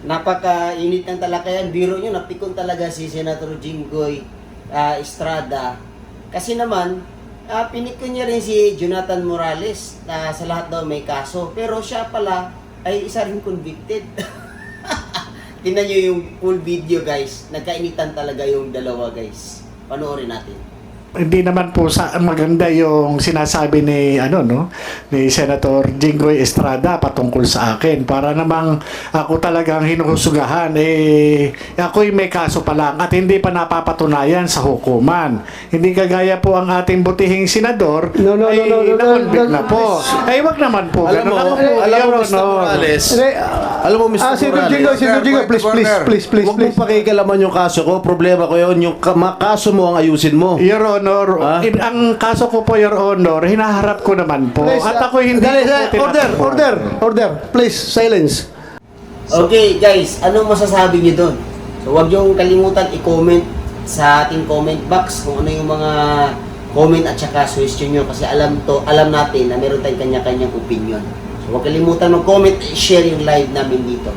Napakainit ng talakayan. Biro nyo, napikon talaga si Senator Jinggoy Estrada. Kasi naman, pinikon niya rin si Jonathan Morales na sa lahat daw may kaso. Pero siya pala ay isa rin convicted. Tingnan nyo yung full video guys. Nagkainitan talaga yung dalawa guys. Panoorin natin. Hindi naman po maganda yung sinasabi ni ni Senator Jinggoy Estrada patungkol sa akin. Para namang ako talagang hinuhusugahan ako'y may kaso pa lang at hindi pa napapatunayan sa hukuman. Hindi kagaya po ang ating butihing senador na-convict na po. Ay wag naman po. Alam mo, Mr. Morales. Alam mo, Mr. Morales. Senator Jinggoy, please. Huwag mong pakikalaman yung kaso ko. Problema ko yun. Yung kaso mo ang ayusin mo. Your Honor, ang kaso ko po, Your Honor, hinaharap ko naman po. Please, at ako hindi Order. Please, silence. Okay guys, anong masasabi niyo doon? So huwag niyong kalimutan i-comment sa ating comment box kung ano yung mga comment at saka suggestion niyo kasi alam natin na meron tayong kanya-kanyang opinion. So huwag kalimutan mag-comment, share yung live namin dito.